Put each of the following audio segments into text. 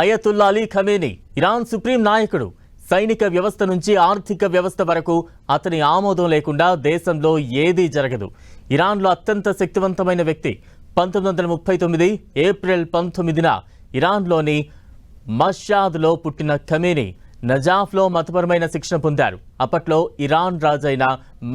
Ayatollah Ali Khamenei Iran supreme నాయకుడు. సైనిక వ్యవస్థ నుంచి ఆర్థిక వ్యవస్థ వరకు అతని ఆమోదం లేకుండా దేశంలో ఏదీ జరగదు. ఇరాన్లో అత్యంత శక్తివంతమైన వ్యక్తి. 1939 ఏప్రిల్ 19న ఇరాన్లోని మషాద్లో పుట్టిన ఖమేనీ నజాఫ్లో మతపరమైన శిక్షణ పొందారు. అప్పట్లో ఇరాన్ రాజైన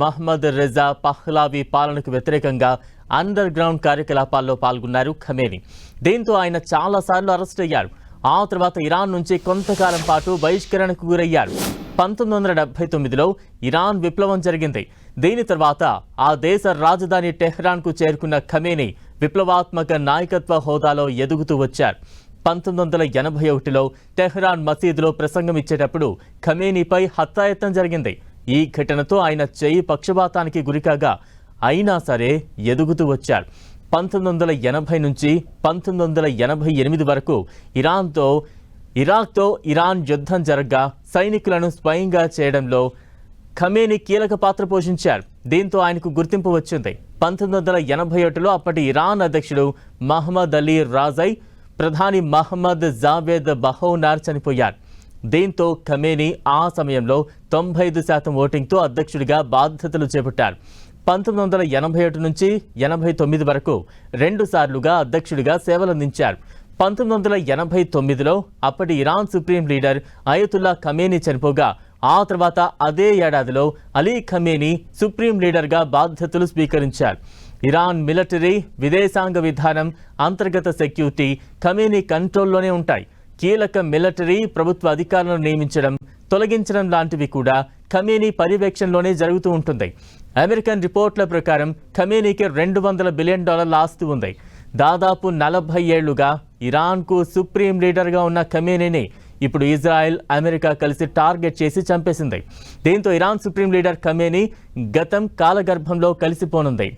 మహ్మద్ రెజా పహ్లావి పాలనకు వ్యతిరేకంగా అండర్ గ్రౌండ్ కార్యకలాపాల్లో పాల్గొన్నారు ఖమేనీ. దీంతో ఆయన చాలాసార్లు అరెస్ట్ అయ్యారు. ఆ తర్వాత ఇరాన్ నుంచి కొంతకాలం పాటు బహిష్కరణకు గురయ్యారు. 1979లో ఇరాన్ విప్లవం జరిగింది. దీని తర్వాత ఆ దేశ రాజధాని టెహ్రాన్కు చేరుకున్న ఖమేనీ విప్లవాత్మక నాయకత్వ హోదాలో ఎదుగుతూ వచ్చారు. 1981లో టెహ్రాన్ మసీదులో ప్రసంగం ఇచ్చేటప్పుడు ఖమేనీపై హత్యాయత్నం జరిగింది. ఈ ఘటనతో ఆయన చెయ్యి పక్షపాతానికి గురికాగా అయినా సరే ఎదుగుతూ వచ్చారు. 1980 నుంచి 1988 వరకు ఇరాక్తో ఇరాన్ యుద్ధం జరగ్గా సైనికులను స్వయంగా చేయడంలో ఖమేనీ కీలక పాత్ర పోషించారు. దీంతో ఆయనకు గుర్తింపు వచ్చింది. 1981లో అప్పటి ఇరాన్ అధ్యక్షుడు మహమ్మద్ అలీ రాజై, ప్రధాని మహమ్మద్ జావేద్ బహౌనార్ చనిపోయారు. దీంతో ఖమేనీ ఆ సమయంలో 95% ఓటింగ్తో అధ్యక్షుడిగా బాధ్యతలు చేపట్టారు. 1987 నుంచి 89 వరకు 2 సార్లుగా అధ్యక్షుడిగా సేవలందించారు. 1989లో అప్పటి Iran supreme leader Ayatollah Khamenei చనిపోగా ఆ తర్వాత అదే ఏడాదిలో అలీ ఖమేనీ సుప్రీం లీడర్గా బాధ్యతలు స్వీకరించారు. ఇరాన్ మిలిటరీ, విదేశాంగ విధానం, అంతర్గత సెక్యూరిటీ ఖమేనీ కంట్రోల్లోనే ఉంటాయి. కీలక మిలిటరీ, ప్రభుత్వ అధికారులను నియమించడం, తొలగించడం లాంటివి కూడా ఖమేనీ పర్యవేక్షణలోనే జరుగుతూ ఉంటుంది. అమెరికన్ రిపోర్ట్ల ప్రకారం ఖమేనీకి $200 బిలియన్ ఆస్తి ఉంది. దాదాపు 40 ఏళ్లుగా ఇరాన్కు సుప్రీం లీడర్గా ఉన్న ఖమేనీని ఇప్పుడు ఇజ్రాయెల్, అమెరికా కలిసి టార్గెట్ చేసి చంపేసింది. దీంతో ఇరాన్ సుప్రీం లీడర్ ఖమేనీ గతం కాలగర్భంలో కలిసిపోనుంది.